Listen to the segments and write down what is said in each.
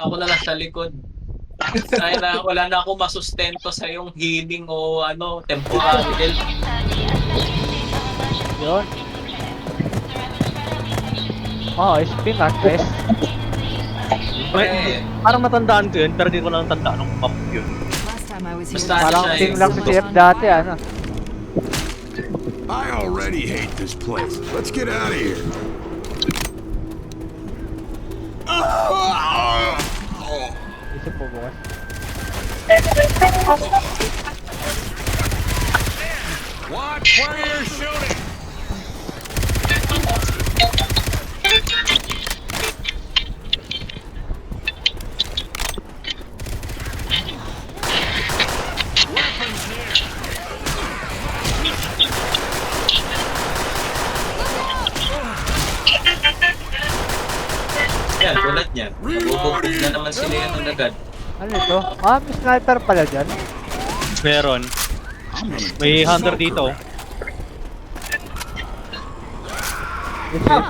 Ako na lang sa likod. Ay na, wala na ako masustento sa yung healing o ano, temporary health. Yun. Oh, spin at rest. Eh, Parang matandaan ko yun, pero di ko lang tandaan nung map yun. Last time I was here, Basta Parang siya team yung- lang si CF dati, ano. I already hate this place. Let's get out of here. Isip po bukas. Watch where you're shooting. yan, tulad niyan. Nabububog na naman sila yan ng agad. Ano ito? Ah, may sniper pala dyan. Meron. May hunter dito. Isip.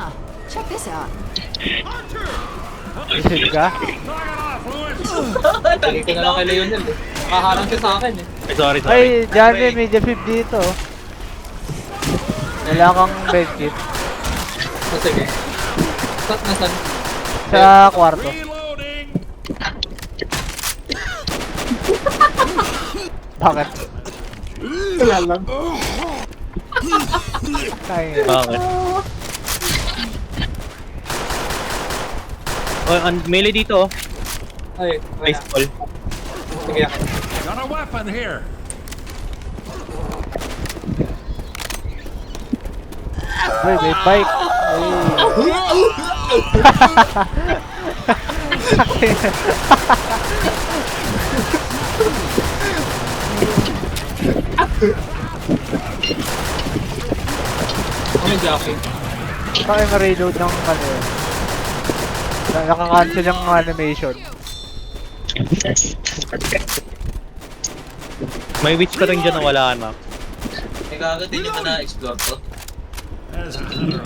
check this out. Isip ka? Tangin ko na lang kay Leonel eh. Nakaharang siya sa akin eh. Ay, sorry. Ay, Johnny, may defib dito. Wala kang medkit. O sige. Nasaan? Sa kwarto. Bakit? Wala lang. Kaya. Bakit? Oh, melee dito. Ay, wala. Baseball. Sige. Got a weapon here. Uy, may bike. Ano yung jockey? Kaya ma-reload ng ano yun. Nakaka-cancel yung animation. May witch ka rin dyan na wala na. May kagad din yung na-explore to.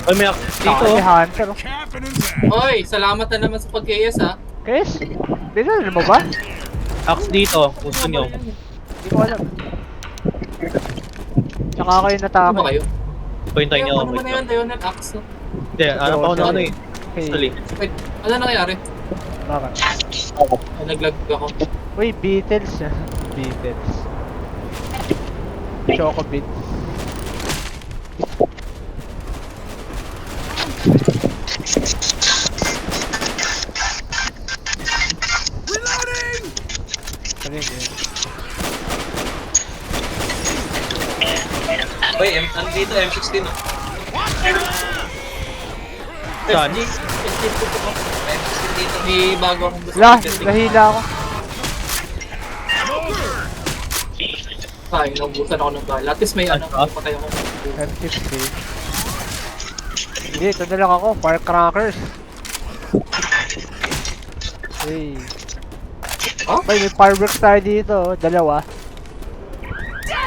Ay, may dito. May hunter. Capping and back. Oy, salamat na naman sa pag-KS ha. Kes? Binali mo ba? Axe dito. Gusto nyo. Hindi ko alam. Tsaka kayo Ano ba natake. kayo? Pointay nyo. Ano na yun, Leonel Axe no? Hindi, ano pa ako na ano eh. Hey, Actually. Wait, ano nangyari? bakit? Ay, naglag ako. Uy, Beatles. Beatles. Choco Beats. Reloading. Ano yun? Oy, ano dito? M16 no? Saan? M16 dito. May bago akong gusto. Lah, nahila ako. Ay, naubusan ako ng bala. At least may ano, Ah? patay ako. M50. Hindi, ito na lang ako. Firecrackers. Hey. Oh? May fireworks tayo dito. Dalawa.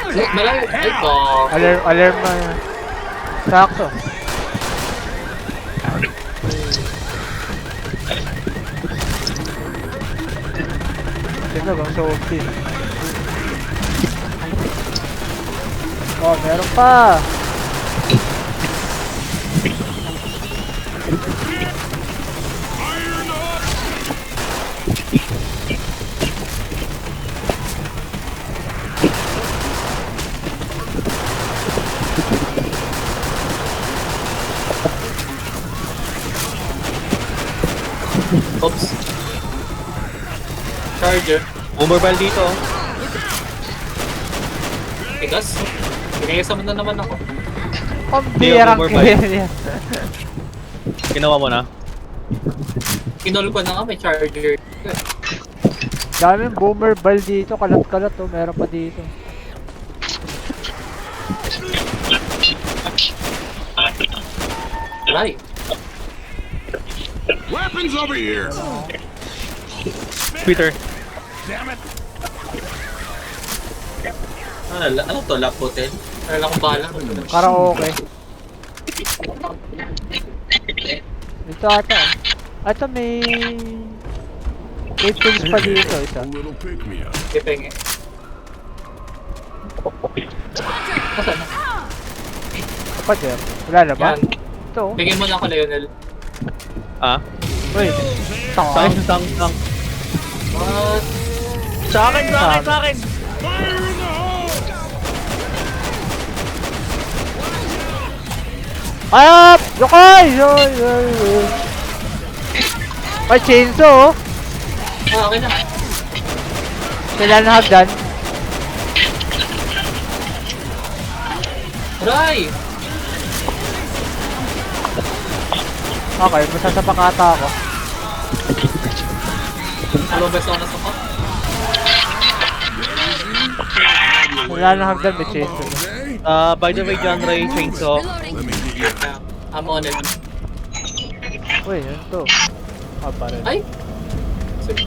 Malayo. Ay, ko. Alarm na yan. Sakto. Sino bang zombie? Oh, meron pa! Oops. Charger. Boomer dito. Tigas. Pinayasa mo na naman ako. Ang birang overbite. kaya yan. Ginawa mo na. Kinol ko na nga, may charger. Daming boomer ball dito. Kalat-kalat oh. Meron pa dito. Right. Weapons over here. Peter. Damn it. Ano to? Lap hotel? Wala akong bala. Karaoke. Ito ata. Ito may... May tools pa dito, isa. A little pick me up. Kipenge. Nasaan na? Kapag yan. Wala na ba? Yan. Ito. oh. Bigyan mo na ako, Lionel. Ah? Wait. Sa Taka. akin, What? Sa akin, sa akin! Fire in the hole! Ayap! Yokay! Yoy, yoy, yoy. May chainsaw, oh. Ah, okay na. Kailan na hagdan? Aray! Okay, masasapa ata ako. Lumabas ako na sapa. Wala na hagdan, may chainsaw. Okay. By the way, John Ray, chainsaw. Let me get you. I'm on it. Uy, yun to. Ah, parang. Ay! Sige.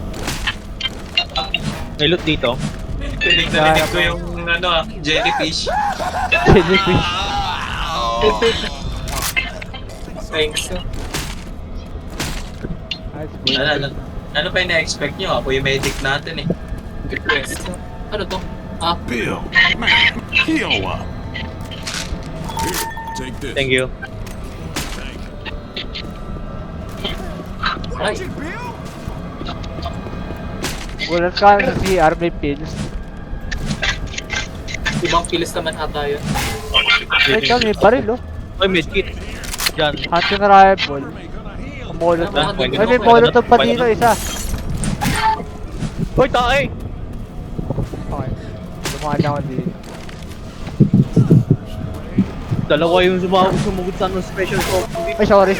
May loot dito. Narinig ko yung ano, jellyfish. Jellyfish. Thanks. That's good. Ano pa yung na-expect nyo? Ako yung medic natin eh. Yes. Ano to? Ah, Bill, man, heal up. Here, take this. Thank you. ay. Gulat ka sa CR, may pills. Ibang pilis naman ata yun. Wait lang, may baril, oh. Ay, medkit. John. Hunting rifle. Kumulot Ah, na. pwede Ay, may na. molotov pa Pwede dito, na. isa. Hoy, tae! Okay. Dumaan ako dito. Dalawa yung sumugod sa ng special soft. Ay, sorry.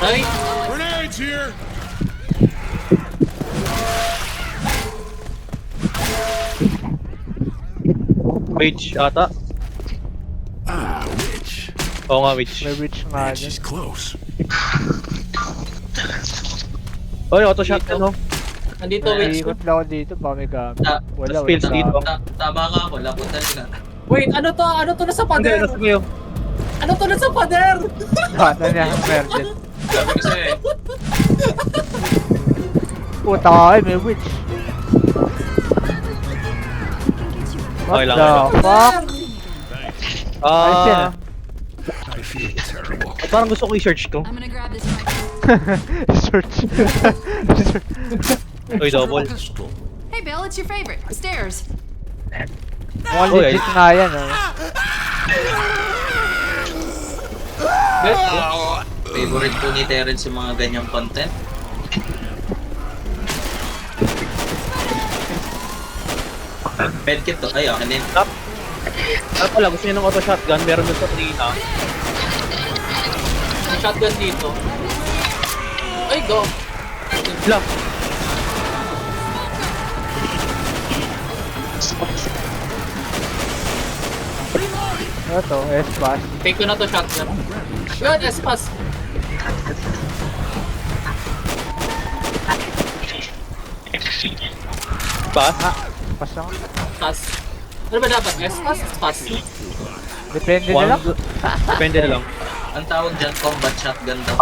Ay! Grenades here. Witch ata. Ah, witch. Oo nga, witch. May witch nga dyan. She's close. Oy, auto shot ano? Nandito, wait. Ikot lang ako dito, baka may gamit. Ah, Wala, spills wala. dito. Tama ka ako, labot talaga. Wait, ano to? Ano to nasa Hindi, pader? nasa kayo. Ano to nasa pader? Bata niya, emergent. Sabi ko sa'yo eh. Puta ka, may witch. What Okay lang, the fuck? Ayos yan, ah. I feel terrible. Parang gusto ko i-search to. I'm gonna grab this mic. Search. Oy, double. Pistol. Hey, Bill, it's your favorite. Stairs. Mukhang Uy, legit nga yan, oh. Bet ko. Favorite po ni Terrence yung mga ganyang content. Medkit to. Ay, akin din. Ano pala, gusto niya ng auto shotgun, meron doon sa Trina. May shotgun dito. Ay, go. Bluff. Ano to? S-Pass. Take ko na to shotgun. Yun, S-Pass. Pass. Pass lang. Pass. Ano ba dapat? S-Pass? Pass. Depende na lang. Depende na lang. Ang tawag dyan, combat shotgun daw.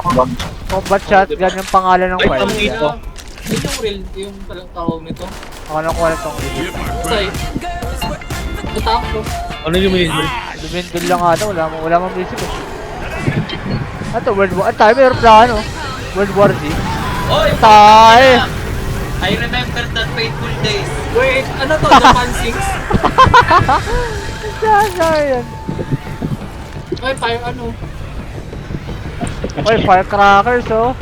Combat shotgun yung pangalan ng Ay, file. tama ito. Yun yung real, yung palang tawag nito. Ako na kuha itong Get my Say, natakot ko. Ano yung million? lumindol lang ata. Wala mang basic eh. Ito, World War. Tayo, mayroon plano. World War Z. Oy! Tayo! I remember that fateful days. Wait, ano to? Japan 6? Saan yan? Ay, fire ano? Oy, firecrackers, oh.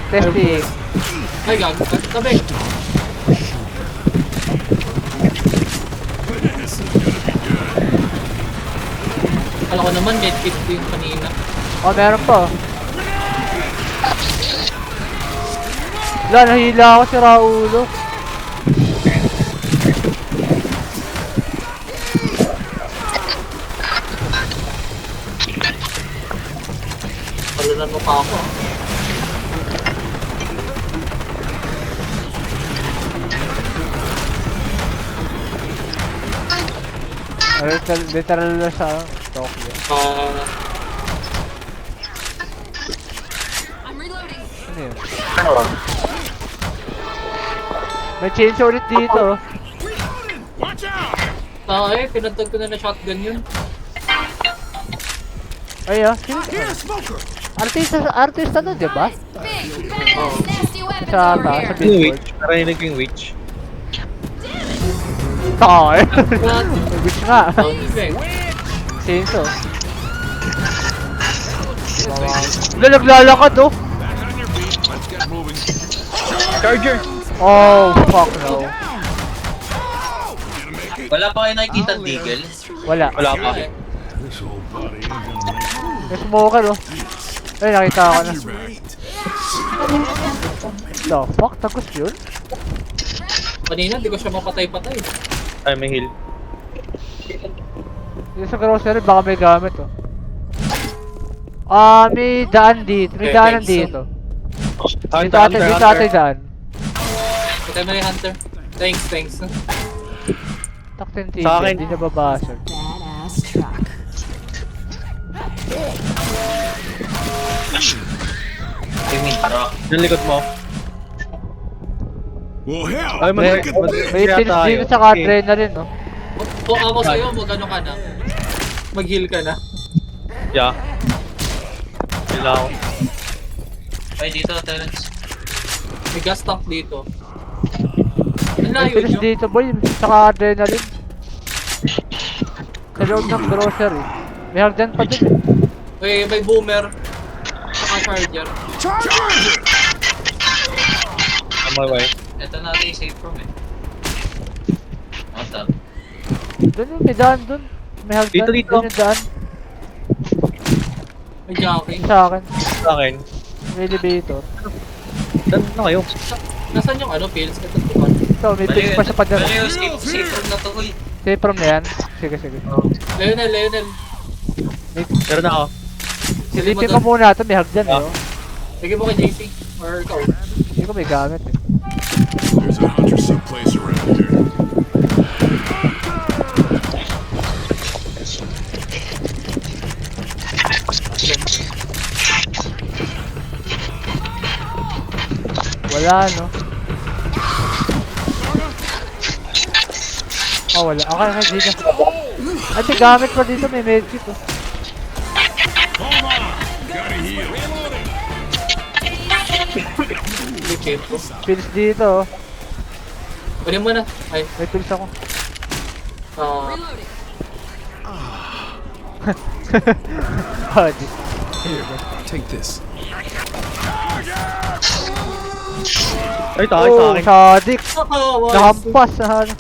Testing. Ay, gago ka. Tabi. Alam ko naman, medkit yung kanina. Oh, meron pa. Wala, nahila ako si Raulo. Palunan mo pa ako. Literal na sa Tokyo. I'm reloading. Ano yun? May chainsaw ulit dito. Watch out! Pinatag ko na shotgun yun. Ay, ah. Sino? Here, smoker! Artista na, di ba? Big, badass, nasty weapons Sa over taas, sa here. Yung billboard. witch. Narinig ko yung witch. Taka eh. What? Witch nga. Okay. Chainsaw. Wala, naglalakad oh. Back on your feet. Let's get moving. Charger! Oh, fuck no. Gonna make it. Wala pa kayo nakikita ng Deagle? Wala. Wala pa. This old body ain't gonna make it. May smoker oh. Ay, nakita ko na. Right. The fuck? Tagos yun? Kanina, di ko siya mapatay-patay. Ay, may heal. Yung sa grocery, baka may gamit oh. May daan dito. May Okay, daanan thanks. dito. Hunter, Dito ate, dito ate daan. Patay mo na yung Hunter. Thanks. Taktin TV, Sa akin. hindi na babasag. Badass truck. Tingin, truck. Yung likod mo. Well, hell, Ay, May, look at this. may Kaya pills tayo. dito sa adrenaline no. Kung ako sa'yo, mag-ano ka na. Mag-heal ka na. Yeah. Heal ako. Ay, dito, Terence. May gas tank dito. Ang May layo pills nyo. dito boy, saka adrenaline. Sa loob ng grocery. May hagdan pa din eh. May boomer. Saka charger. On my way. Ito natin yung safe room eh. Ata. Doon yung may daan doon. May hagdan. Dito. Doon yung daan. May jockey. Yung sa akin. Sa akin. May elevator. Saan na kayo? Nasaan yung ano, pills? Ito tuwan. Ito, may pills pa sa padyan. Ano yung safe room na to, uy? Safe from na yan. Sige. Leonel. Meron na ako. Silipin ko muna ito, may hagdan eh. Ah. Oh. Sige mo kay JP. Or ikaw. Hindi ko may gamit eh. There's a hunter someplace around here. Wala no. Oh, wala. Okay, dito. At may gamit pa dito, may medkit oh. Hold on. Gotta heal. Lipid ko. Pills dito oh. Pwede mo na. Ay. May pills ako. Reloading. Hadi. Take this. Ay, tayo sa Oh, akin. sadik. Oh, Nakampas sa ano.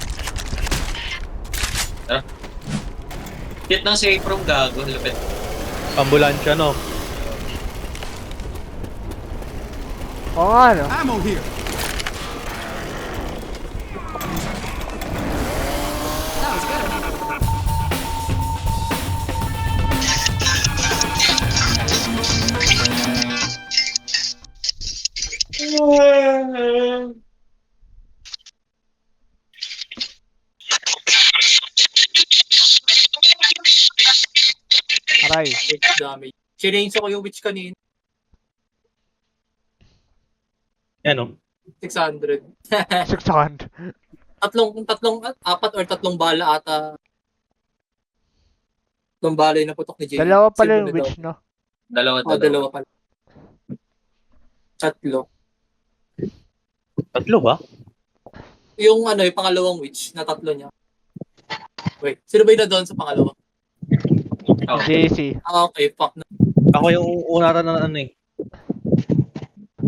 Hit ng safe room, gago. Lupit. Ambulansya, no? Oo nga no. Ammo here. That was good. Aray. Damage. Chinange ko yung witch kanina. Yan, no? 600. 600. Apat or tatlong bala ata. Tatlong bala yung naputok ni Jay. Dalawa pala yung Silver na witch daw. no. Dalawa pala. Tatlo. Tatlo ba? Yung ano, yung pangalawang witch na tatlo niya. Wait, sino ba yun na doon sa pangalawa? JC. Ah, okay, fuck na. Ako yung unara na ano eh.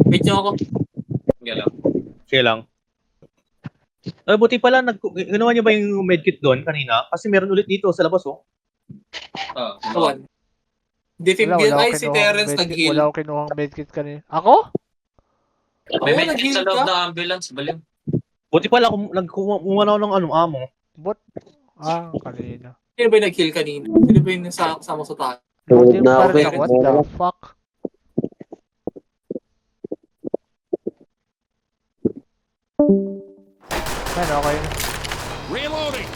Wait nyo ako. Sige lang. Ay, buti pala, ginawa niyo ba yung medkit doon kanina? Kasi meron ulit dito sa labas, oh. Kawan. Defib Wala ay si Terence Wala nag-heal. ako kinuhang medkit kanina. Ako? May Oo, medkit sa nag-heal loob ka? na ambulance, balim. Buti pala, nagkumuha na ako ng ano, amo. Bot? Ah, kanina. Sino ba yung nag-heal kanina? Sino ba yung kasama sa tayo? Buti pa rin ako. What the fuck? Ano, okay na. Reloading.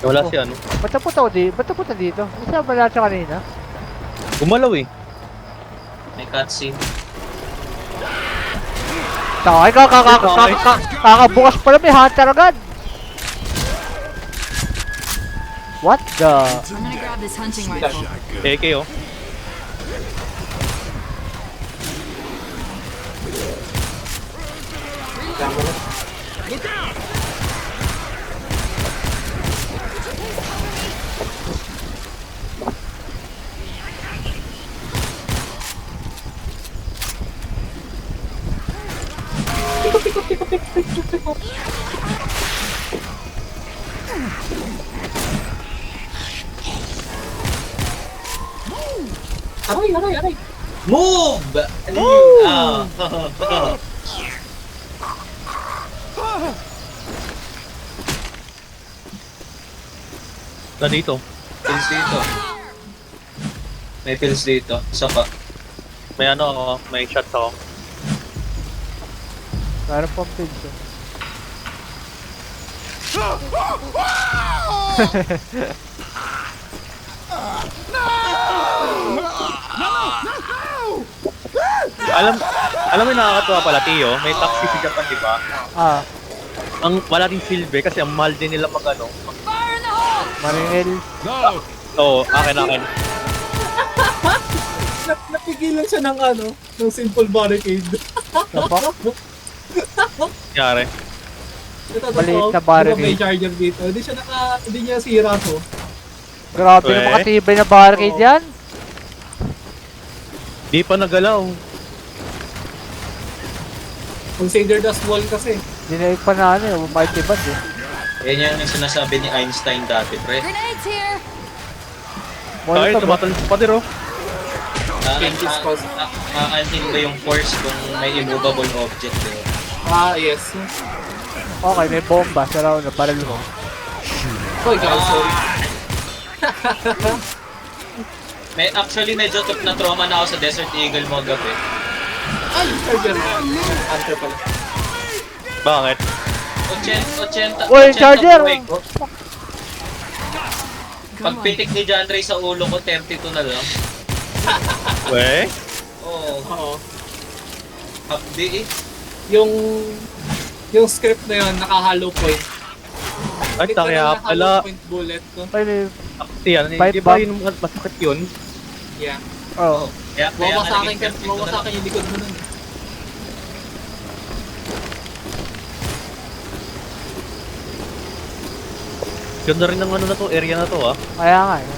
Wala si ano. Ba't napunta dito? Isa ba lahat siya kanina? Gumalaw eh. May cutscene. Takay kakabukas pala may hunter agad! What the? I'm gonna grab this hunting rifle. AK oh. Aray! Move! Ano yun? Ah. Na dito. Pills dito. May pills dito. Isa pa. May ano ako, may shots ako. Meron pang pigs eh. Alam mo yung nakakatuwa pala, Tio, may taxi si Japan, di ba? Ah, Ang wala din silver kasi ang mahal din nila mag ano. Fire in the hole! maringil. No! Oo, akin. Napigilan siya ng ano, ng simple barricade. Tapak. Yari. Maliit na barricade. May charger dito. Hindi niya sira to. Grabe Weh. na makatibay na barricade yan. Di pa nagalaw. Considered as wall kasi. Dinaig pa na ano eh, mighty band eh. Yan yung sinasabi ni Einstein dati, pre. Grenades here! Kahit Molotov. tumatal pa din oh. Aanhin ba yung force kung may immovable object eh? Yes. Okay, may bomba sa round na barrel mo. Hoy, sorry. Actually, medyo na-trauma na ako sa Desert Eagle mo gabi. Ay, charger na. Hunter pala. Bakit? 80 Uy, charger! buhay ko. Pagpitik ni John Ray sa ulo ko, 32 na lang. Weh? Oo. Update eh. Yung script na yun, naka-hollow point. Ay, Ito kaya lang pala. naka-hollow point bullet ko. Ay, may... Yan, Fight di ba bomb. yun masakit yun? Yeah. Oh. Kaya Wawasakin yung likod mo nun. Ganda rin ng ano na to, area na to ah. Kaya nga eh.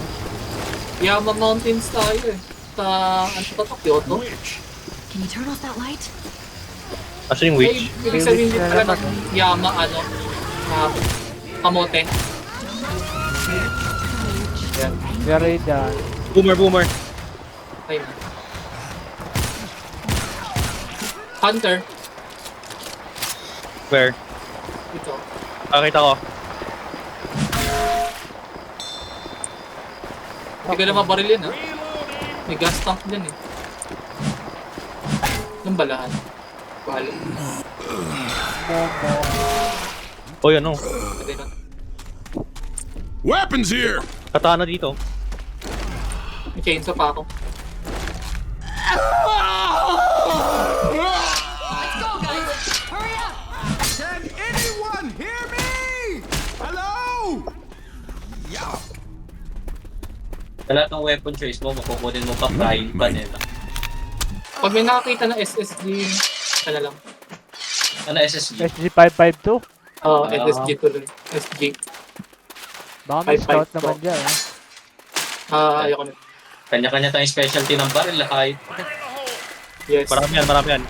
Yama Mountains tayo eh. Sa, ano to, Kyoto? Which? Can you turn off that light? Asa yung witch? Ibig sabihin din May pala witch na ng Yama, kamote. Yan. Very dyan. Boomer. Ayun na. Hunter. Where? Ito. Nakita ko. Hindi ka na mabaril yan, ha? May gas tank dyan, eh. Anong balahan? Bahala. O yan oh. Pwede na. Weapons here! Katana dito. May chainsaw pa ako. Let's go, guys! Hurry up! Can anyone hear me? Hello? Sa lahat ng weapon choice mo, makukunin mo pa frying pan, eh. Pag may nakakita ng SSG, ano lang. Ano SSG? SG552. Oo, SSG tuloy. SG. Baka may 552. scout naman dyan eh. Ayoko na. Kanya-kanya tayong specialty ng baril, kahit. Yes. Marami yan.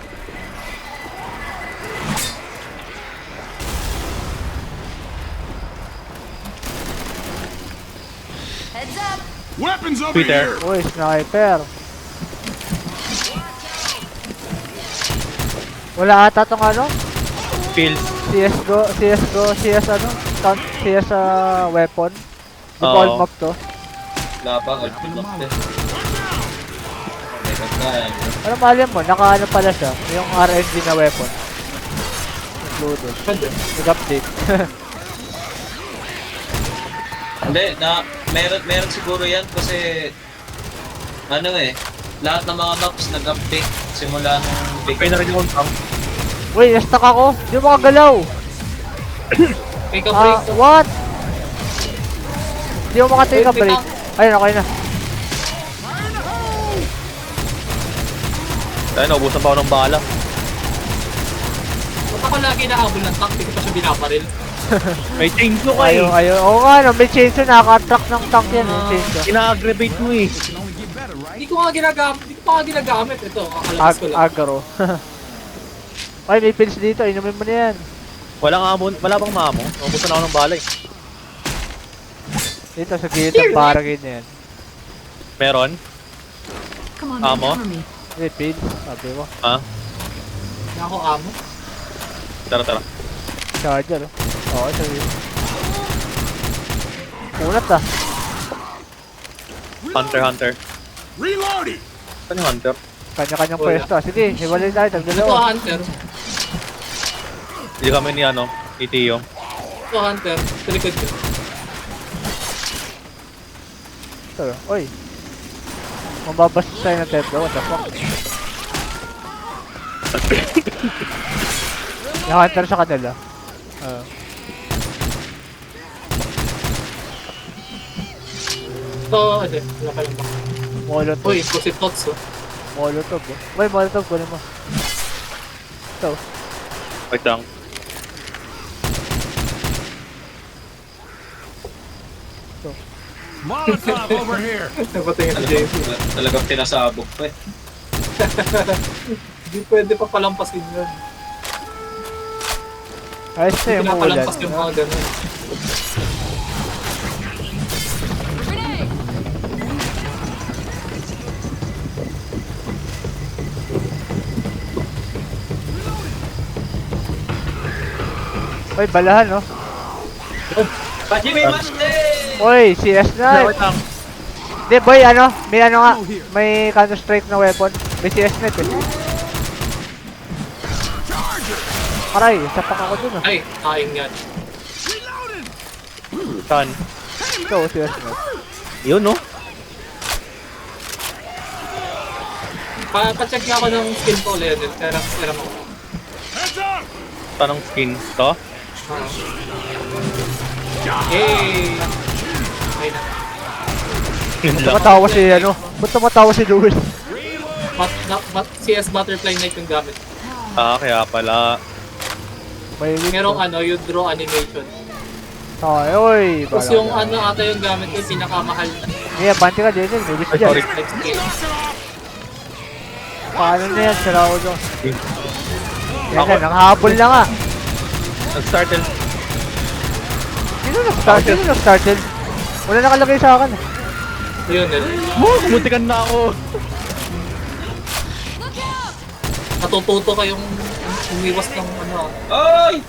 Heads up! Weapons over Peter. here! Uy, sniper. Wala ata tong ano? Pills. CS ano? CS weapon. Di Oo. ba all map to? Labang, ultimate din. Okay, pagkain. Ano malam mo? Naka ano pala siya? Yung RNG na weapon. Included. Pwede. Nag-update. Hindi, meron siguro yan kasi ano lahat ng mga maps nag-update simula nung big. Okay na rin yung tank. Uy, na-stuck ako. Hindi mo makagalaw. Take a break. What? Hindi mo makatake a Wait, break. Ayun, okay na. Ayun, naubusan pa ako ng bala. Ba't ako lagi nahabol ng tank? Hindi ko pa siya binaparil. May chainsaw ka eh. Ayun. Oo nga, no, may chainsaw. Nakaka-attract ng tank yan. Yung chainsaw. Ina-aggravate mo eh. Hindi ko pa nga ginagamit. Ito, kakalakas ko lang. Agaro. Ay, may pills dito. Inumin mo na yan. Wala bang mamo? Naubusan ako ng bala eh. Dito sa gilid ng barangay na yan. Meron? Come on, Amo? cover me. May pills. Sabi mo. Ha? Hindi ako amo. Tara. Charger. Oo, sabi mo. Unat ah. Hunter. Reloading! Saan yung hunter? Kanya-kanyang Wala. pwesto. Sige, hiwalay tayo. Ito, Tagdalawa. Hunter. Hindi kami ni Itiyo. Ito, Hunter. Sa likod ko. Ito. Uy. Mababastos tayo ng tetlo. What the fuck? Yung hunter sa kanila. Ito, wala pa lang ba? Molotov. Uy, pusit tots oh. Molotov. Uy, molotov. Kunin mo. Ito. Wait lang. Molotov over here! Napatingin si JC. Talagang tinasabog pa eh. Hindi pwede pa palampasin yun. Ayos na Hindi yung ulan. pinapalampas yung mga ganun. Grenade! Uy, balahan no? Jimmy Master! Uy, CS na. Wait lang. Hindi boy, may nga. May Counter Strike na weapon. May CS net eh. Aray, sapak ako dun ah. Ay, kain yan. Saan? Ito, CS net. Yun no? Pa-check niya ako ng skin ko ulit. Pero mo. Heads up! Saan ang skin? To? Yay! Ay na. Yun Ba't lang. tumatawa si Ba't tumatawa si Louis? CS Butterfly Knight yung gamit. Kaya pala. May win. Merong yung draw animation. Ay, uy. Tapos yung ata yung gamit ko, yung pinakamahal na Ngayon, banti ka din. May wish Ay, dyan. sorry. life skill. Paano na yan? Sira ako doon. Yan Ako- na, nanghabol na nga. Nag-startle. Sino nag-started? Wala nakalagay sa akin. Yun eh. Muntikan na ako. Look out! Natututo kayong umiwas ng Ay!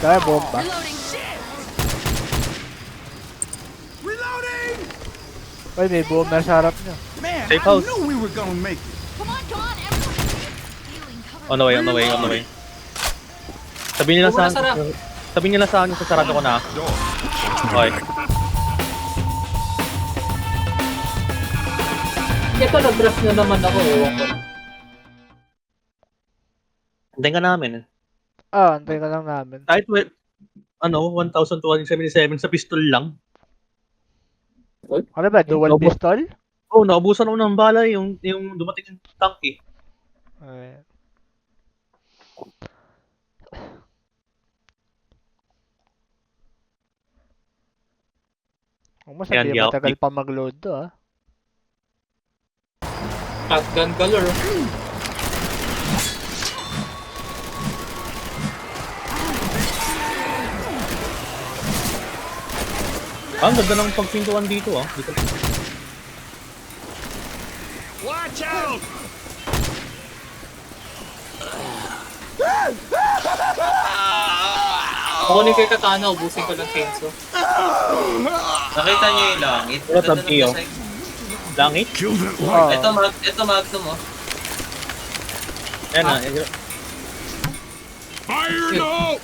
Kaya bomba. Reloading! Reloading! Uy, may bomber sa harap niya. Man, Safe I house. knew we were gonna make it. Come on, everyone! Healing, cover On the way. Sabihin nila Huwag mo sa na Sabihin nila sa akin sa sarado ko na. Okay. Ito, nag-draft na naman ako. Ewan ko. Antayin ka namin. Antay ka lang namin. Kahit 1,277 sa pistol lang. Ano ba? Dual Double. pistol? Oh, naubusan ako ng bala yung dumating yung tank eh. Ay. Kung mas Yan, hindi di ako matagal pa mag-load to ah. Shotgun color. Ang ganda ng pagpintuan dito ah. Dito. Watch out! Ako ni kay Katana, ubusin ko ng chainsaw. Nakita niyo yung langit? What Ito up, Tio? Langit? Kill that light. Ito Magnum oh. Yan ah. Fire in the hole!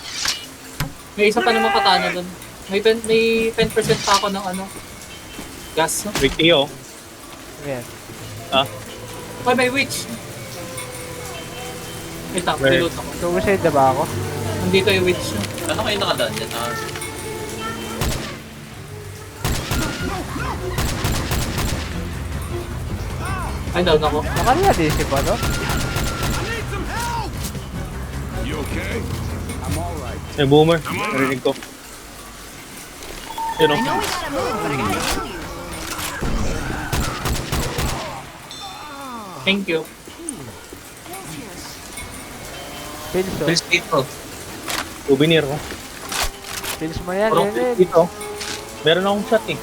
May isa pa naman Katana doon. May 10% pa ako ng ano. Gas, no? Wait, Tio. Ayan. Ay, may witch! Wait lang, Where? reload ako. Suicide na ba ako? Nandito yung witch, no? Ano kayo nakadaan dyan? Ay, down ako. Nakaliadisi ba to? You okay? May boomer. Narinig ko. Yun o. I know we gotta move, but I gotta heal you. Thank you. Pills oh. Please dito. Souvenir ko. Pills mo yan, Parang Lenin. dito. Meron akong shot eh.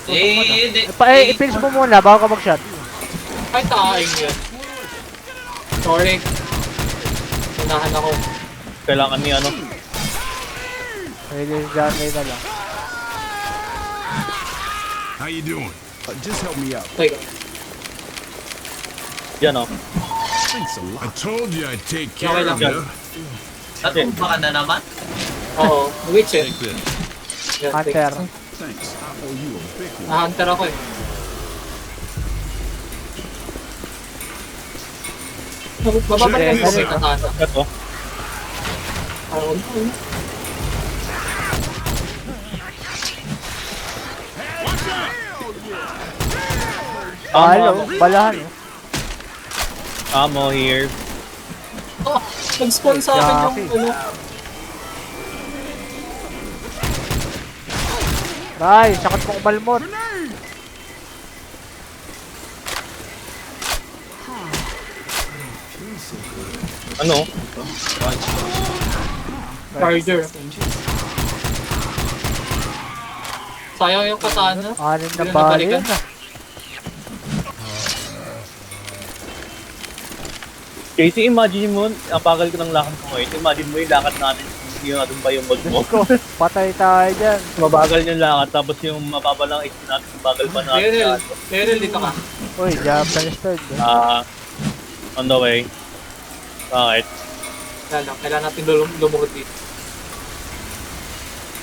Hindi. Pills mo muna bago ka mag-shot. Ay, taing yun. Sorry. Unahan ako. Kailangan ni ano. Release damage na lang. How you doing? Just help me out. Teka. Yan o. Thanks a lot. I told you I'd take Okay care lang. of you. Tatumba ka na naman? Oo, witch eh. Take this. Yan, Hunter. Thanks. I owe you a big one. Na-hunter ako eh. Bababalik ko Shit. sa katana. Ito. Hello, balahan oh. Ammo here. Oh, nag-spawn sa akin yung ano. Ay, sakit mong malmot. Ano? Charger. Sayang yung katana. Anin na Hindi na ba nabalikan. yun ah. Casey, imagine mo, ang pagal ko ng lakad ko ngayon. Imagine mo yung lakad natin. Yung natin pa yung mag mo. Ko, patay tayo dyan. Mabagal yung lakad, tapos yung mababa lang HP natin, mabagal pa natin. Leonel, dito ka. Uy, Japanese third. On the way. Bakit? Kailangan natin lumukod dito.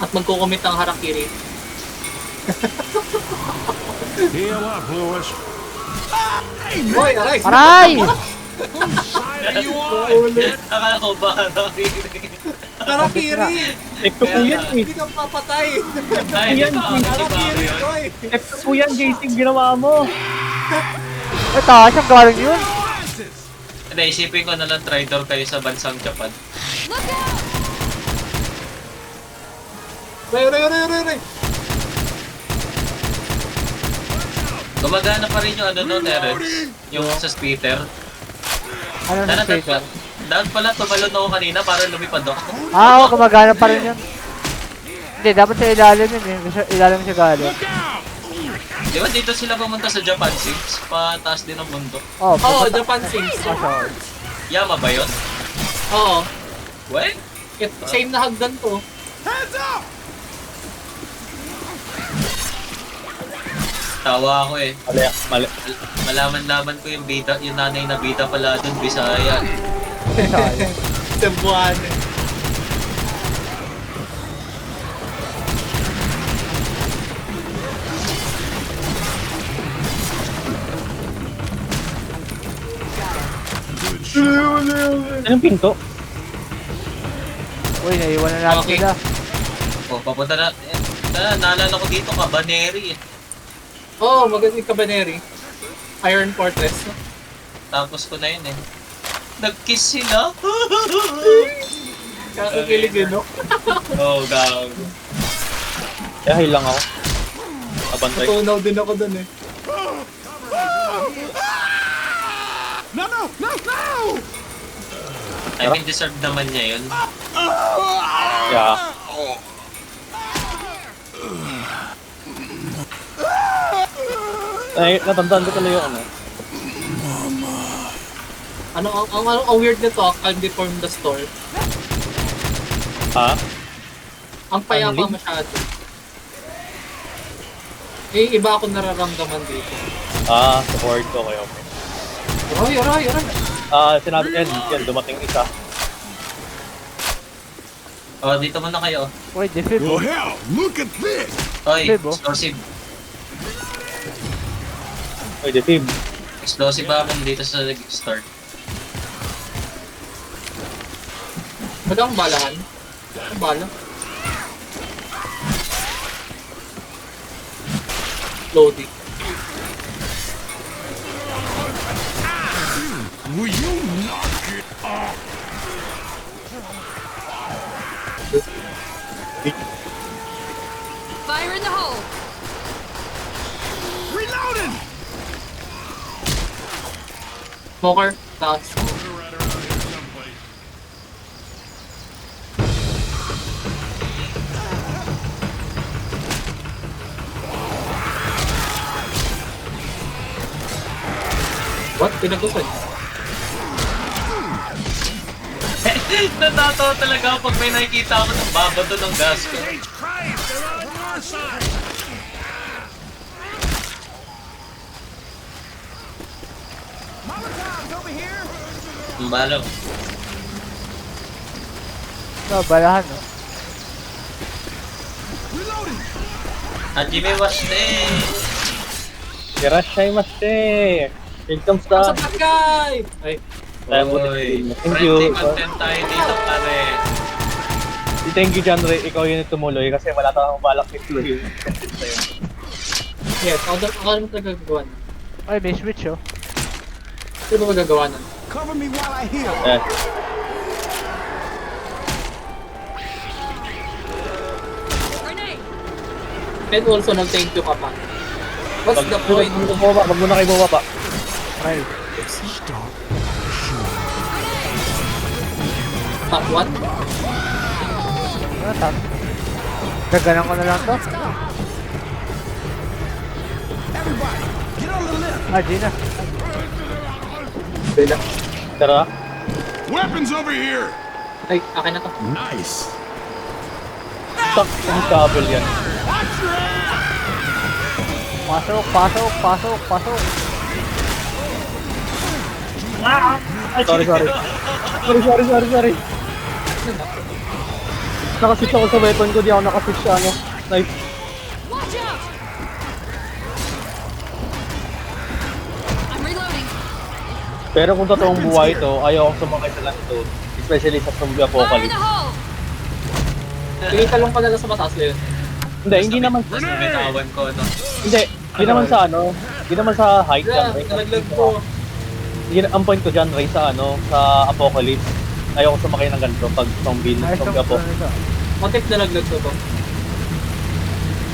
At magkukumit ang harakiri. Heal up, Lewis. Hoy, aray! Aray! Side are you on? Akala ko ba? Harakiri! Tekto ko yan eh. Hindi ka papatay! Ay, Yan, Harakiri, hoy! Tekto ko yan, Casey, ginawa mo. Ay, taas ang galing yun. Hindi, isipin ko na lang trader kayo sa bansang Japan. Ray! Gumagana pa rin yung ano no, Terence? Yung sa speeder. Ano na skater? Dahil pala tumalon ako kanina para lumipad ako. Oo, gumagana pa rin yun. Hindi, dapat sa ilalim yun eh. Sa ilalim siya galing. Di ba dito sila pumunta sa Japan 6? Pataas din ang mundo. Oh, Oo, pupunta- Japan Sims. Sorry. Yama ba yun? Oo. Well, Same na hagdan to. tawa ako eh. Mali. Malaman-laman ko yung bida, yung nanay na bida pala dun, Bisaya. Sayang. Cebuano. Good shot. Anong pinto? Uy, naiwan na natin Okay. sila. O, papunta na. Naalala ko dito, Cabaneri eh. Oo, magandang kabaneri. Iron Fortress. No? Tapos ko na yun eh. Nag-kiss sila. Kakakilig yun, no? Oh, gago. Kaya heal lang ako. Abantay. Natunaw din ako dun eh. No! I mean, deserve naman niya yun. Yeah. Ay, natandaan ko tuloy yung ano. Ang weird nito, can't deform the store. Ha? Ang payapa Unleash? masyado. Eh, iba ako nararamdaman dito. Support ko kayo. Aray! Sinabi yan, dumating isa. Oh, dito muna kayo. Wait, defib. Well, hell, look at this. Oy, Diba? explosive. Oy, defib. Explosive bomb dito sa start. Wala akong balahan. Ang bala. Loading. Will you knock it off? Fire in the hole. Reloading. Smoker. Taas. What? Pinagusan. Natatawa talaga ako pag may nakikita ako ng babato ng gas ko. Christ, they're on your side. Molotovs over here. Ang balo. No, balahan, no? Reloading. Hajime washite. Irashaimashite. Here comes the... Sa bagay! Ay, Oy, Thank friendly you. content tayo dito, pare. Thank you, John Ray. Ikaw yun yung tumuloy kasi wala kang balak i-play. yes. Ako naman talaga gagawa nun. Ay, may switch, oh. Sino ba gagawa nun? Cover me while I heal. Eh, Grenade. And also, nag-thank you ka pa. What's the point? Wag muna kayo bumaba. Ay, Top 1? ano tap? Gaganan ko na lang to. Everybody, get on the lift. Ah, di na. Bela. Tara. Weapons over here. Ay, akin na to. Nice. Stuck yung cable yan. Pasok, pasok, pasok, pasok. Sorry. Nakaswitch ako sa weapon ko, di ako nakaswitch sa ano. Knife. Watch out. I'm reloading. Pero kung totoong buhay ito, ayaw akong sumakay sa ganito. Especially sa zombie Fire in apocalypse. the hole. Sige, talong ka na lang sa mataas na yun. Hindi naman, Tapos nabitawan ko, no? hindi naman sa ano, hindi naman sa height Yeah, John Ray. nalaglag ko. Ang point ko John Ray sa ano, sa apocalypse. Ayaw ko sumakay ng ganito pag zombie Ayos apo. lang ito. Motif nalaglag ko to.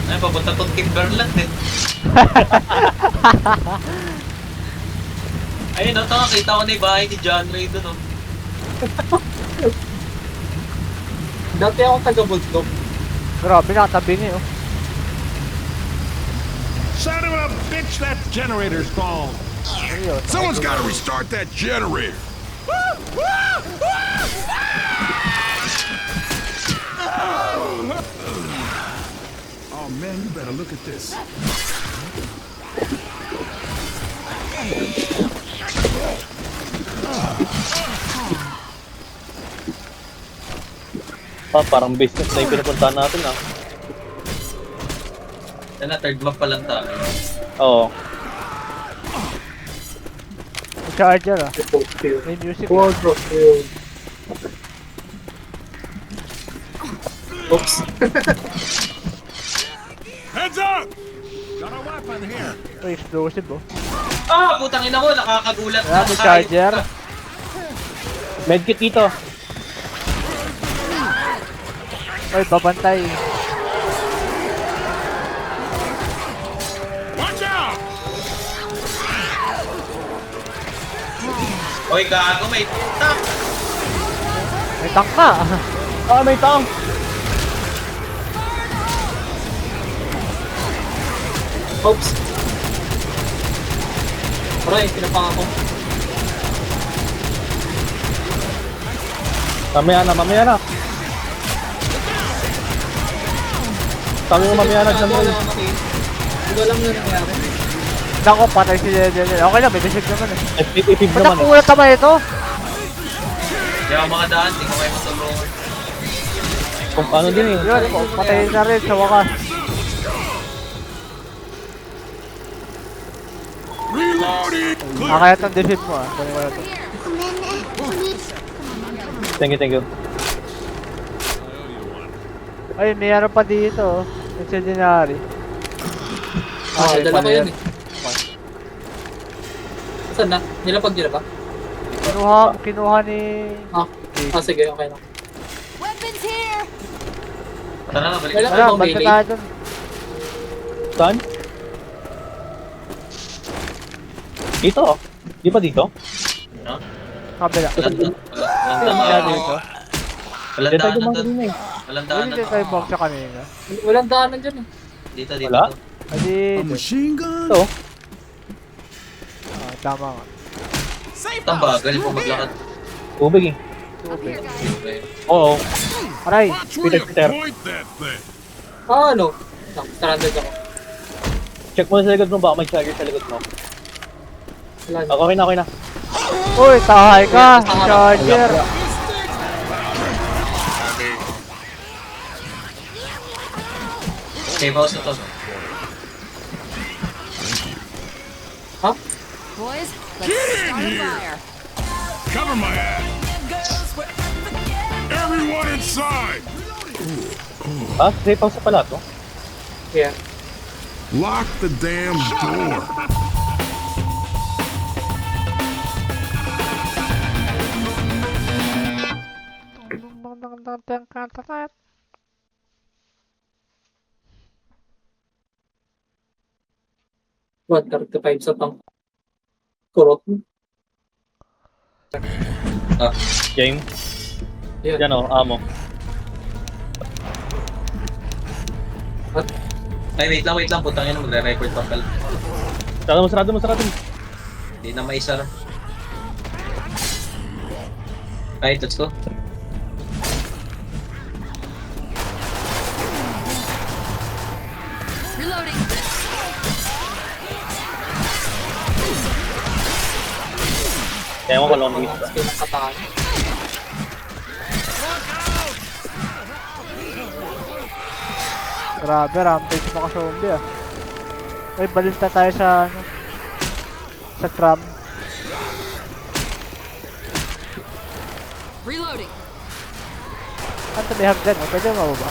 Ay, papunta tong Timberland eh. Ayun, no? Nakakita ko na yung bahay ni John Ray doon, no? Dati ako taga-Bulldog. Grabe, nakatabi niya, oh. Son of a bitch, that generator's gone. Ayun. Someone's got to restart that generator. Oh man, you better look at this. Parang business na yung pinupuntahan natin ah. Yan na, third map pa lang tayo. Oo. May charger, ah. Field. May music. World Cross Field. Oops. Heads up! Got a weapon here. Oh, explosive, oh. Ah, putang ina mo, nakakagulat Wala, may charger. Medkit dito. Oy, babantay. Watch out! Oy, gago, may tank! May tank ka. Ah, may tank! Oops. Aray, pinapang ako. Mamaya na. Sabi mo mamaya na dyan. Hindi ko alam na nangyari. Nako, patay si Dede. Okay lang, may desig naman, eh. Effective Ba't naman eh. nakulat naman ito? Kaya mga daan, di ko kayo matulungan. Kung ano din eh. Yun, patayin na rin sa wakas. Reloading. Kaya itong defeat mo ah. Kunin ko na to. Thank you. Ay, may ano pa dito oh. Incendiary. Dala ko yun eh. Saan na? Nilapag nila ba? Kinuha ni... Sige, okay na. Weapons here. Tara na, balik. Wala Wala, akong basta melee. tayo dun. Saan? Dito oh. Di ba dito? No? Kabila. Walang Kaya daanan. dito. Walang Dito tayo daanan dumaan doon. kanina eh. Walang Hindi daanan. din tayo box siya kanina. Walang daanan dyan eh. Dito. Wala? Adi, A machine gun? Ito. tama nga. Ang bagal po maglakad. Tubig eh. Up here, guys. Okay. Oo. Aray! Watch where you Peter. point that thing. Ano? Stranded ako. Check mo sa likod mo, baka may charger sa likod mo. Wala na. Okay na. Uy, tahay ka! Charger! Save house na to. Boys, let's start a fire. Cover my ass. Everyone inside. Ah, safe house pala to. Yeah. Lock the damn door. What? 35 sa pang kurot. James. Yan. Yan o, amo. Ay, wait lang. Putang ina, magre-record pa pala. Sarado mo. Hindi na maisara. Right, let's go. Reloading. Kaya mo kalong miss ba? Pinakatahan. Grabe, rampage pa ka zombie ah. Ay, balinta tayo sa ano. Sa tram. Reloading. Ano may hagdan oh? Pwede mababa?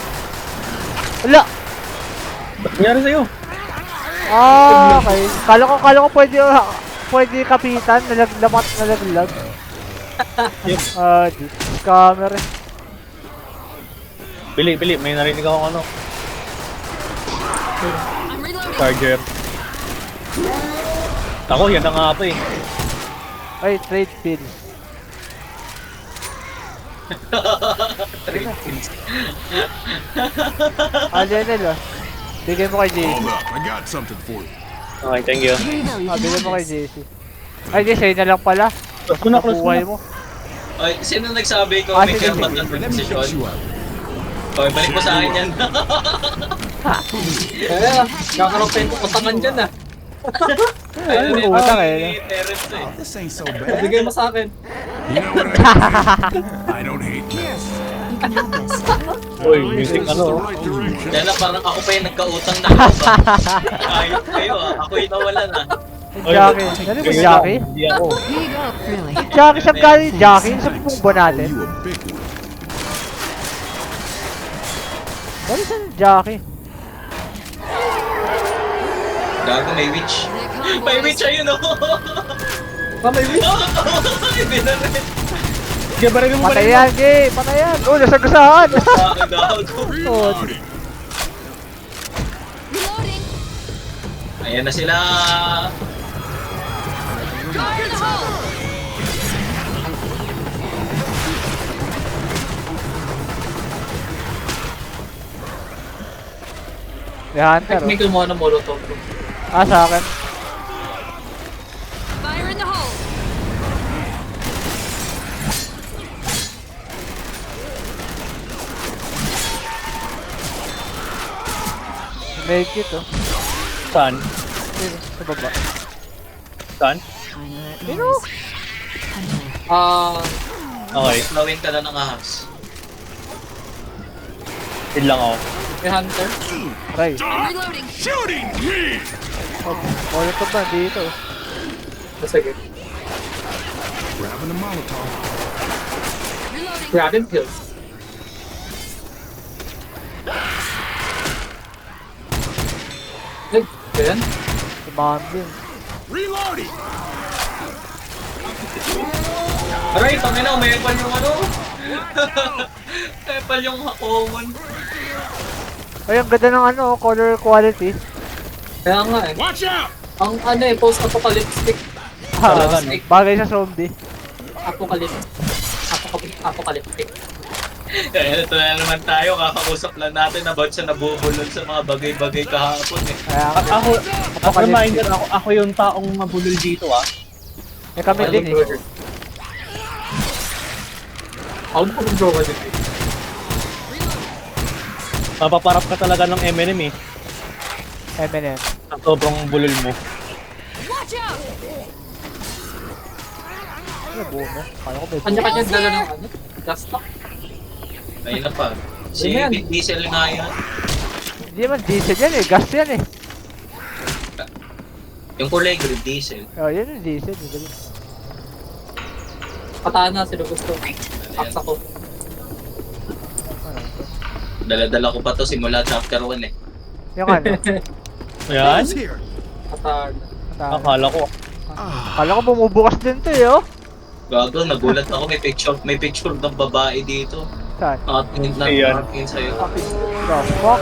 Wala! Ba't nangyari sa'yo? Ah, okay. Kala ko pwede kapitan, nalaglag. Di. Scammer eh. Bili, may narinig akong ano, I'm reloading. charger. Ako, yan na nga pa eh. Ay, trade pin. Lionel ah. Bigay mo kay JC. Hold up. I got something for you. Okay, thank you. Bigay mo kay JC. Ay, di, sa'yo na lang pala. Close ko na. Nakuhay mo. Ay, sino nagsabi ko may Sige. karapatan for Let me fix decision? you up. Okay, balik mo sa akin yan. Kaya, kakaropen ko utangan dyan ah. Ay, Ayun, utang may eh. parents eh. This ain't so bad. Bigay mo sa akin. You know what I hate? I don't hate mess. Uy, music ano. Right direction. Kaya lang, parang ako pa yung nagkautang na ako ba? Ayos kayo ah, ako yung nawalan ah. Jackie. Ano ba Jackie? Hindi ako. Jackie, saan galing Jackie? Sa pumbo natin. You a big one. Ano saan Jackie? Gago, may witch. They come, May boys. witch ayun oh! May wish. Hindi na rin. Sige, baril mo Patayan, Gay! Patayan! Oh, nasagasaan! Gago. Reloading. Reloading. Ayan na sila. Fire in the hole. May hunter. May kumuha ng molotov. Sa akin. Fire in the hole. Make it oh. Saan? Sino? Sa baba. Saan? Sino? Ah, Okay. Lawin ka na ng ahas. Heal lang ako. May hunter. Aray. Reloading. Shooting me! Molotov ba dito? Sige. Grabbing a Molotov. Reloading. Grab and kill. Ay, ayan. Demanding. Reloading! Aray, pangina, may epal yung ano. Epal yung common. Ay, ang ganda ng ano, color quality. Kaya nga eh. Watch out! Ang ano eh, post-apocalyptic. Talaga, no? Bagay sa zombie. Apocalyptic. Kaya ito na naman tayo, kakausap lang natin about sa nabubulol sa mga bagay-bagay kahapon eh. Kaya Ako, as a reminder, ako yung taong mabulol dito ah. may kami din eh. Ako na mag-draw ka din eh. Mapaparap ka talaga ng M&M eh. M&M. Sobrang bulol mo. Watch out. Ano buo mo? Kaya ko may buo. Kanya-kanya dala ng ano? Gas stock. Ayun na pa. Si Ayan. Vin Diesel nga yun. Hindi naman diesel yan eh. Gas yan eh. Yung kulay green diesel. Oh, yan yung diesel. Katana sila gusto. Aksa ko. Dala-dala ko pa to simula chapter 1 eh. Yung ano? Ayan. Who's here? Katana. Akala ko. Kala ko bumubukas din to eh oh. Gago, nagulat ako. May picture ng babae dito. Saan? Nakatingin na Ayan. nakatingin sa'yo. The fuck?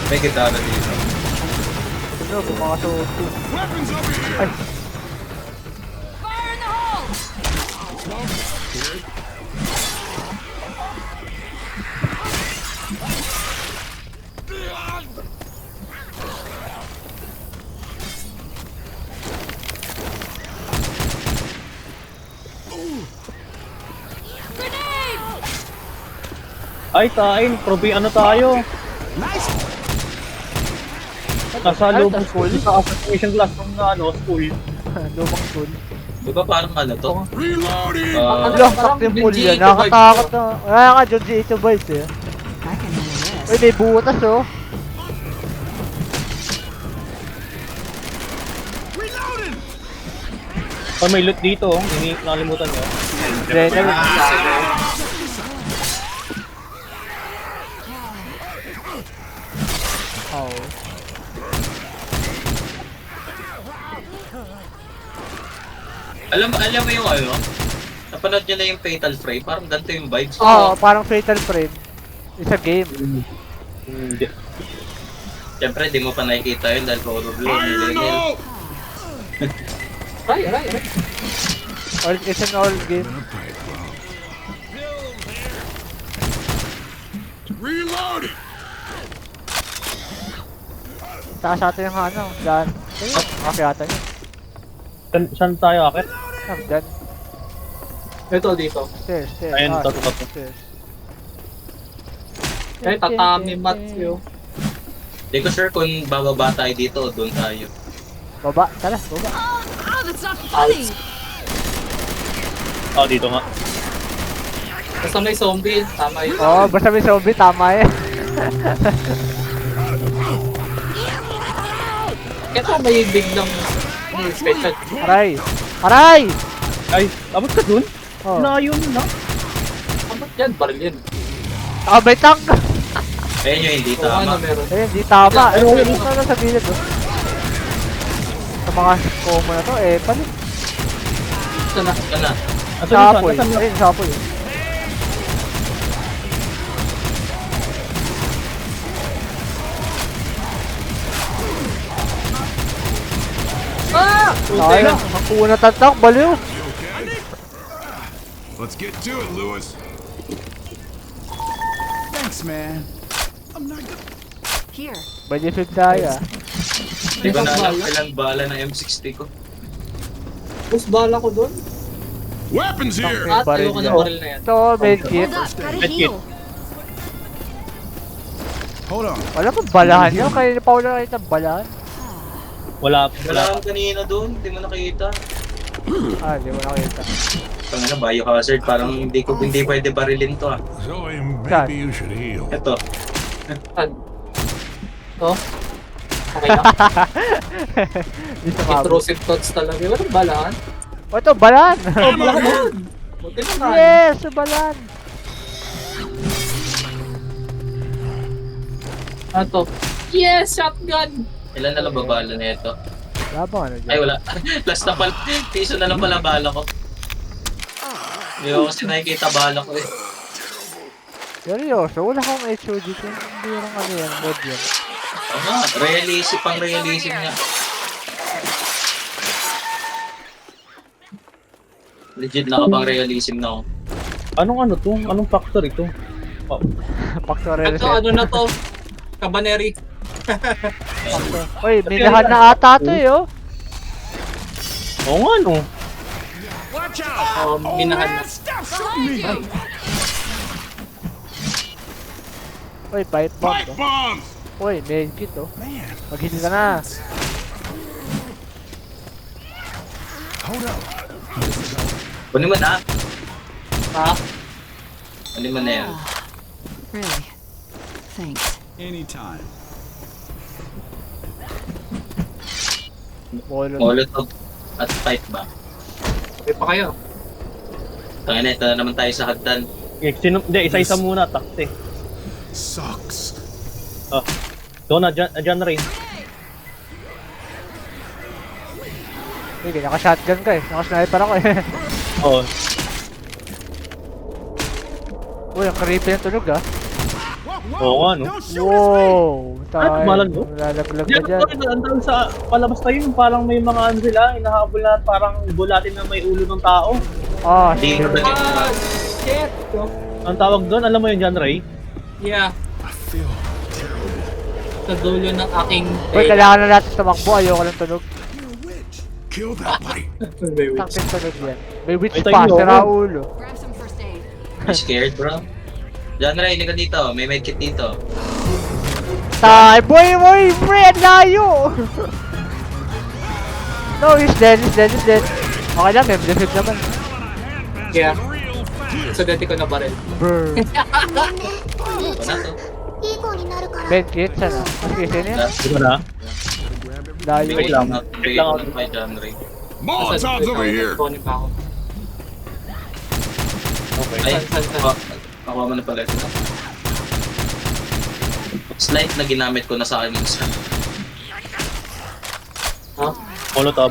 May gitara dito. Ano, bumakasuot. Weapons over here! Fire in the hole. Grenade. Ay, tain. Probi ano tayo? Nice! Nasa Ay, loob ng tas school. Sa association classroom na ano, school. Lumang tool. Di ba parang ano to? Reloading! Wala, fucking pool yan. Nakakatakot na. Wala ka, John G. 8 vibes eh. Uy, may butas oh. Reloading! Oh, may loot dito. Oh. Nakalimutan nyo. General. Oh. Alam mo yung ano? Napanood nyo na yung Fatal Frame? Parang ganito yung vibes. Oh, parang Fatal Frame. It's a game. Hindi. Siyempre, di mo pa nakikita yun dahil horror Fire lang. in the hole! Ay, aray. It's an all game. Reloading! Taas atin yung ano, dyan. Okay ata niya. Saan tayo akit? Dyan. Ito dito. Stairs, stairs. Ayun, Ah, to. stairs. Ay, tatami mats yun. Di ko sure kung bababa tayo dito o doon tayo. Baba, tara, baba. Oh, that's not funny. Oh, dito nga. Basta may zombie, tama yun. Oh, basta may zombie, tama eh. Ito may biglang special. Aray! Aray! Ay, abot ka dun? Oh. Layo na. Amat yan, baril yan. Ah, may tank! Ayun yung hindi Oo, ano tama. meron. Ayun, di tama. Ayun, dito na sa gilid oh. Sa mga combo na to, eh, palit. Ito na. Ito na. Asan Sa yung apoy. saan? Ayun, sa apoy. Ah! Ayun, ang una tatak, baliw. Let's get to it, Lewis. Thanks, man. I'm not gonna... Here. Benefit tayo ah. Hindi ko na alam kailan bala ng M60 ko. Bus bala ko doon. Weapons here! May At baril ayoko yan. ng baril na yan. Ito, medkit. Hold up. Gotta Medkit. heal. Hold on. Wala pa balahan yun. Kaya pa wala nakita balahan. Wala. Wala kang kanina doon, hindi mo nakita. Ah, hindi mo nakita. Tangina, biohazard. Parang hindi pwede barilin to ah. Zoe, maybe you should heal. Ito. No? Okay lang. Di sumabot. Intrusive thoughts talaga. Walang balaan. O ito, balan! Buti naman. Yes, balan! Ano to? Yes! Shotgun! Ilan na lang babala na ito? Wala bang ano dyan? Ay, wala. Last na pala. Piso na lang pala bala ko. Hindi ko kasi nakikita bala ko eh. Seryoso, wala akong HOD ko. Hindi lang ano yan, mod yan. Oo nga, realism nga. Legit nakapang-realism na ako. Anong ano to? Anong factor ito? Oh, Factory Ito, reset. ano na to? Cabaneri. Uy, minahan na ata to eh, oh. oo nga no. Watch out! Minahan na. Behind you! Uy, pipe bomb, Pipe oh. bombs! Uy, main kit, oh. Man, Mag-hit ka na. hold up. Kunin mo na. Ha? Kunin mo na yan. Really? Thanks. Anytime. Molotov at pipe ba? Okay pa kayo. Tangina, ito na naman tayo sa hagdan. Hindi, isa-isa muna, taxi. Sucks. Doon na, dyan rin. Sige, naka-shotgun ka eh. Naka-sniper ako eh. Oo. Uy, ang creepy ng tunog ah. Oo nga no. Wow! Tayo. malan mo? Lalaglag ka Diyan, dyan. andun sa palabas tayo, yung parang may mga ano sila, hinahabol na parang bulatin na may ulo ng tao. Ah, Hindi shit. na ba Ah, shit! Ang tawag doon, alam mo yun dyan, Ray? Yeah. I feel Sa dulo ng aking Uy, kailangan na natin tumakbo. Ayoko ng tunog. you're a witch. Kill that light. Tangkin tunog yan. May witch Ay, pa, tayo, sira oh. ulo. Grab some first aid. You scared, bro? Diyan, Ray, hindi ka dito. May medkit dito. Tay, boy, pre, ang layo! No, he's dead. Okay lang, may defib naman. Yeah. So, dati ko na baril. Brr. Ito na to. Medkit, sana. Okay, sino yan? Dito na. Layo. Wait lang. Wait lang. Kay John Ray. Molotovs over here. Kunin pa ako. Ay, San. nakuha mo na pala ito. Slide na ginamit ko na sa akin isa. Ha? Molotov.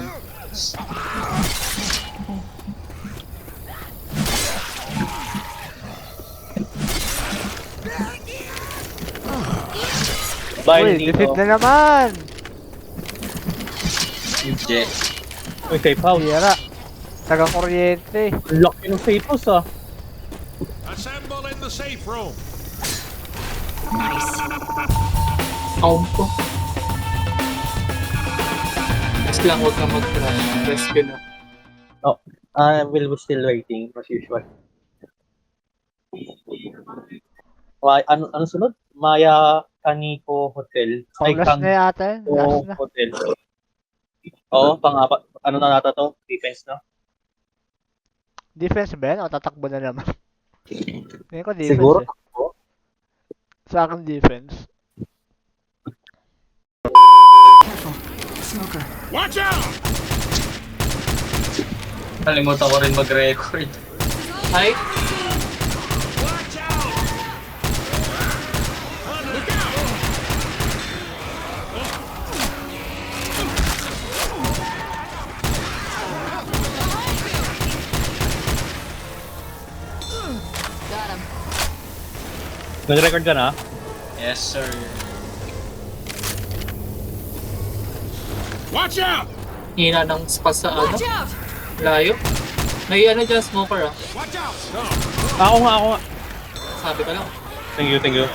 Bye, Uy, dito. defib na naman! Jet. Uy, safe house. Hira. Tagang kuryente. Ang laki ng safe house ah. Assemble in the safe room. Kaum ko. Best lang, huwag kang mag-try. Rescue na. We'll be still waiting as usual. Ano sunod? Maya Kaniko Hotel. Ay, Last na yata yun. Last Kaniko na. Hotel. Oo, pang-apat. Ano na nata to? Defense na? Defense ba yan? O tatakbo na naman? Hindi ko defense Siguro. eh. Sa akin defense. Careful. Smoker. Watch out! Kalimutan ko rin mag-record. Ay, Watch out! Look out! Got him. Nag-record ka na? Yes, sir. Watch out! hina ng spot sa ano. Watch out! Layo. May ano dyan, smoker ah. Watch out! Ako nga. Sabi ko lang. Thank you.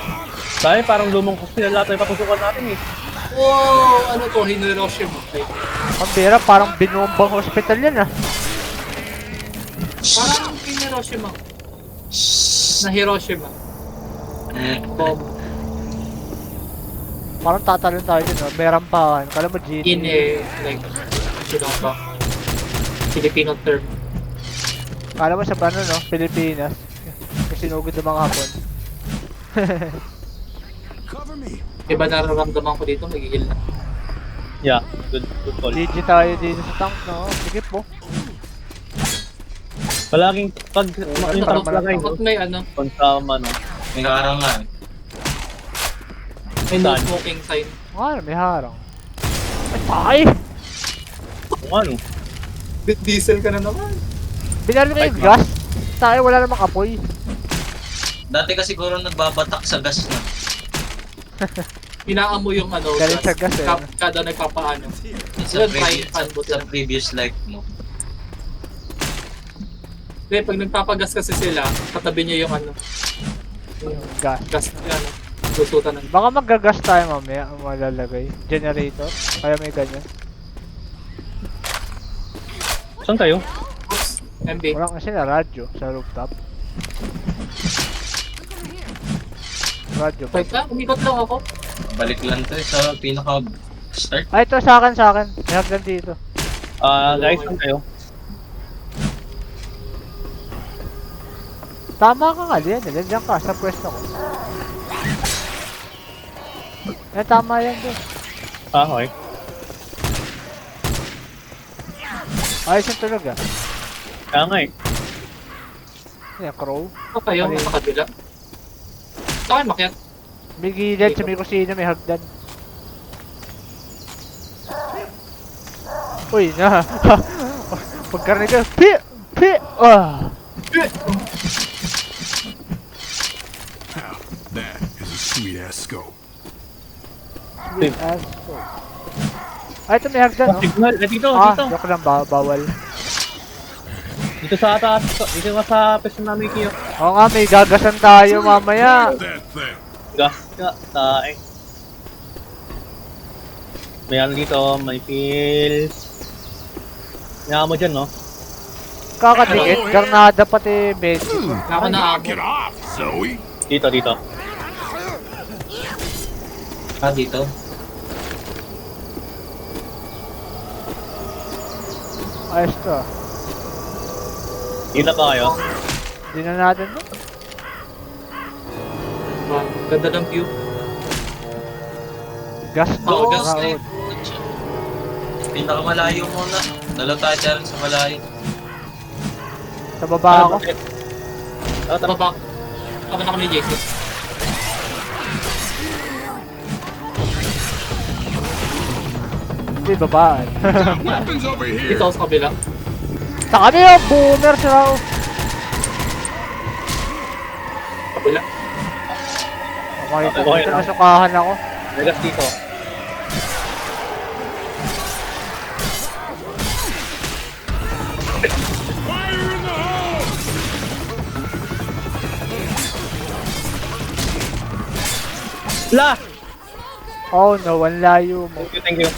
Dahil parang lumang hospital lahat ay papusukan natin eh. Wow! Ano to? Hiroshima. Ay, Ang bira, parang binumbang hospital yan ah. parang Hiroshima. Na Hiroshima. Bomb. Parang tatalon tayo dun ah. May rampahan. Kala mo GT. In like, sino ba? Filipino term. Kala mo sa ano, no? Pilipinas. Kasi sinugod ng mga hapon. Cover me. Iba nararamdaman ko dito, mag-heal na. Yeah, good call. GG tayo dito sa tank, no? Sige po. Palaging pag yung tank lagay Bakit may ano, kung sa ano. May harangan. may no Saan? smoking sign. Ano, may harang. Ay, Kung ano. Diesel ka na naman. binaril ko yung gas. Tayo, wala namang apoy. Dati kasi siguro nagbabatak sa gas na. Inaamo yung ano, Galing sa gas, eh. Kada nagpapaano. Sa, Yun, frying pan, buti sa na. previous life mo. Hindi, pag nagpapagas kasi sila, katabi niya yung ano, Yung gas. gas, ano, lusutan ng... Baka magagas tayo mamaya ang malalagay. Generator. Kaya may ganyan. Saan tayo? Oops, MB. Wala kasi na radyo sa rooftop. Radyo. Wait lang, umikot lang ako. Balik lang to sa pinaka-start. Ay, ito sa akin, sa akin. May hagdan dito. Guys, saan tayo? Tama ka nga, Lian. Nandiyan ka sa pwesto ko. Eh, tama yan doon. Okay. Ayos yung tunog ah. Kaya nga eh. Yan, crow. Ako tayo, Mali. sa kabila. Sa akin, makyat. May gilid sa may kusina, may hagdan. Uy, na. Pagkarinig ka, pi! Pi! Ah! Now, that is a sweet ass scope. Sweet as fuck. Ay, ito may hagdan, oh. Signal, dito, Ah, dito. joke lang, bawal. Dito sa taas, dito nga sa peso namin kayo. Oo nga, may gagasan tayo mamaya. That thing. Gas nga, tae. May ano dito, may pills. Nga mo dyan, no? Kakadikit, garnada pati bed. Ako na Knock it off, Zoe. Dito, dito. Dito. Ayos to ah. Dito pa kayo. Di na natin to. Ganda ng view. Gas to. Oo, gas na round. Pinakamalayo muna. Dalaw tayo dyan sa malayo. Sa baba ako. Sa baba. Ako na kami ni JC. Hindi, babaan. Weapons over here. Dito ako sa kabila. Sa kami yung boomer si Rao. Kabila. Okay, Okay, ito Rao. nasukahan ako. May gas dito. Fire in the hole. La! Oh no, ang layo mo. Thank you, thank you.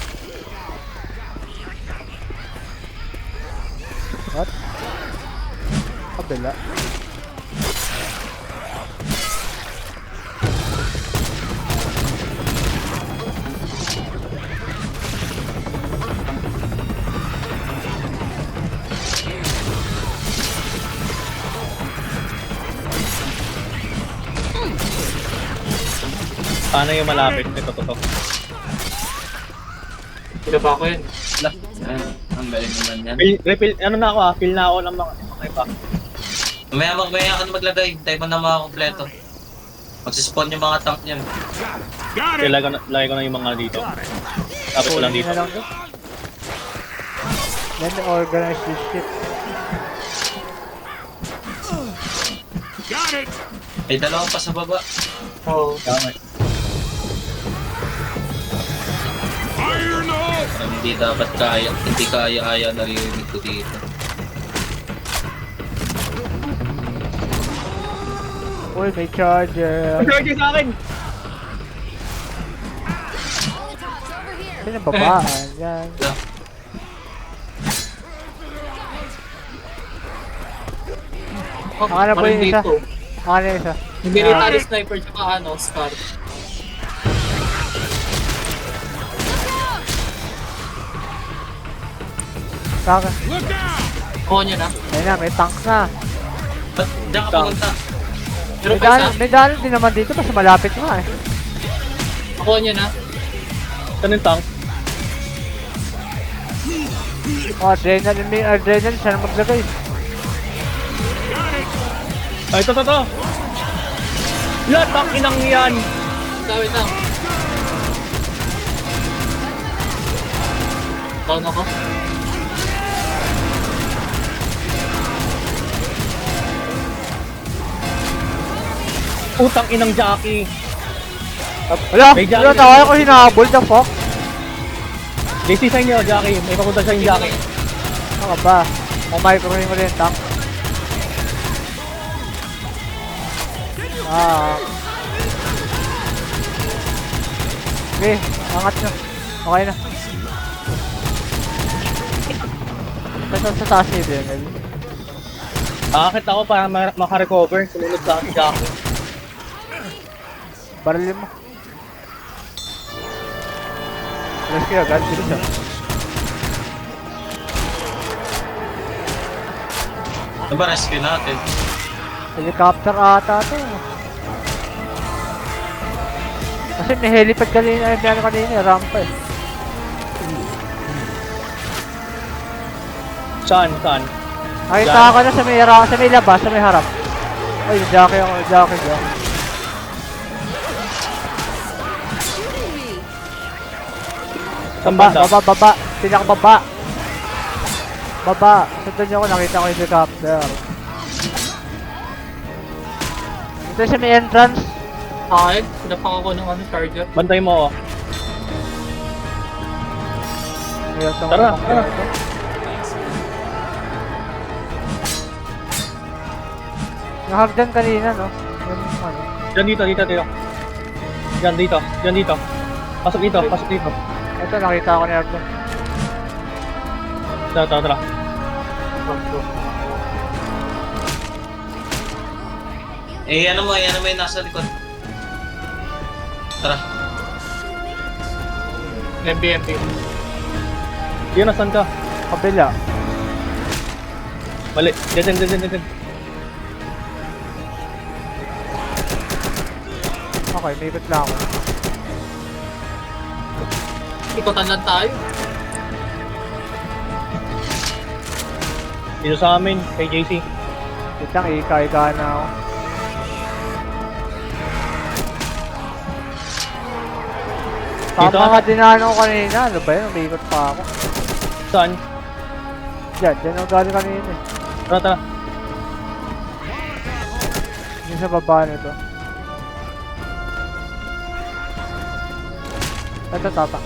What? Kabila. Paano yung malapit? Ito, to. Pinaba ko yun. Yan. Ang galing naman yan. Refill, ano na ako fill na ako ng mga iba. Mamaya ka na maglagay. Tayo mo na mga kompleto. Magsispawn yung mga tank niyan. Got Okay, it. lagay ko na yung mga dito. Tapos ko lang dito. Na lang to. Let me organize this shit. Got it. Ay, dalawa pa sa baba. Oo. Tama. Fire in the hole. Parang hindi dapat kaya. Hindi kaya-aya naririnig ko dito. Uy, may charger. Charge sa akin! Sino babaan? Yan. Oh, Ano ba yung isa? dito. Ano yung isa? Yung military sniper tsaka ano, Scar. Saka. Look out. Kuha nyo na. Ayun na, may tank na. Ba't diyan ka pumunta? Pero May pa isa, daan, may daan din naman dito kasi malapit nga eh. kuha nyo na. Saan yung tank? Oh, adrenaline, may adrenaline, saan maglagay? Ay, ito. Lahat ang inang yan. Wait lang. Down ako. Utang inang Jackie. Wala, May wala, Jackie. tawa ko hinabol, the fuck? Daisy sa inyo, Jackie. May papunta sa inyo, Jackie. Ano ka ba? Microphone mo rin yung tank. Okay, angat nyo. Okay na. Sa taas niyo din, Akit ako para makarecover. Sumunod sa akin, Jackie. Barilin mo. Rescue agad, bilis ah. Ano ba rescue natin? Helicopter ata to. Kasi may helipad kanina, rampa eh. Saan? Nakita ko na sa may labas, sa may harap. Ay, Jackie ako, Jackie. Saan Baba, banda? baba. Pinakababa. Baba. Sundan niyo ako, nakita ko yung helicopter. Ito sa may entrance. Akin, pinapak ako ng charger. Bantay mo, oh. Tara. Nahagdan kanina, no? Yung ano. Diyan dito. Diyan dito. Pasok dito. Ito, nakita ko ni Hagdan. Tara. Ano mo yung nasa likod. Tara. MBMP. Yun, nasan ka? Kabila. Mali. Diyan. Okay, may ikot lang ako. Ikotan lang tayo. Dito sa amin, kay JC. Kitang ika na ako. Dito Tama ka? nga dinaanan ko kanina. Ano ba yun? Umiikot pa ako. Saan? Diyan ang galing kanina eh. Tara. Yung sa baba nito. Ito, tata.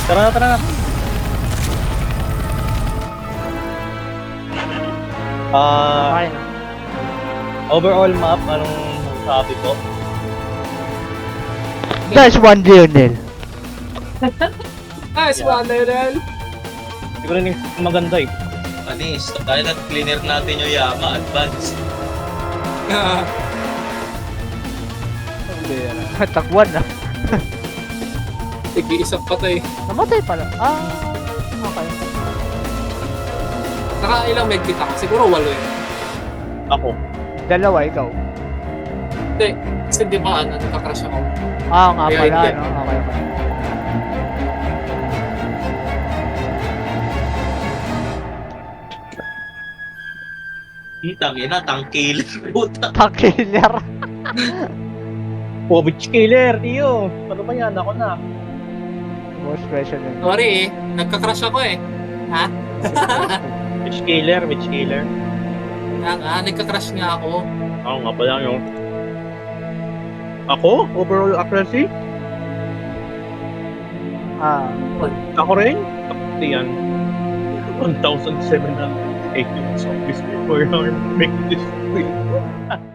Tara na. Okay na. Overall map, anong sabi ko? That's one Lionel. Nice one, Lionel. Hindi ko rin yung maganda eh. Anis, dahil at cleaner natin yung Yama Advance. Hindi yan. Takwan na. Tig-iisang patay. Namatay pala. Okay. Nakailang medkit ako. Siguro 8 yun. Ako. Dalawa, ikaw. Hindi. Kasi di ba nagka-crash ako. Nga Kaya pala, hindi. no? Okay. Hitang ina, tangkil. Puta. Killer. Witch Killer, tiyo. Ano ba yan? Ako na. Most special yun. Sorry nagka-crash ako eh. Ha? Witch Killer. Nagka-crash nga ako. Ako nga pala yung... Ako? Overall accuracy? Ako rin? Ako yan. 1,780 zombies before I make this video.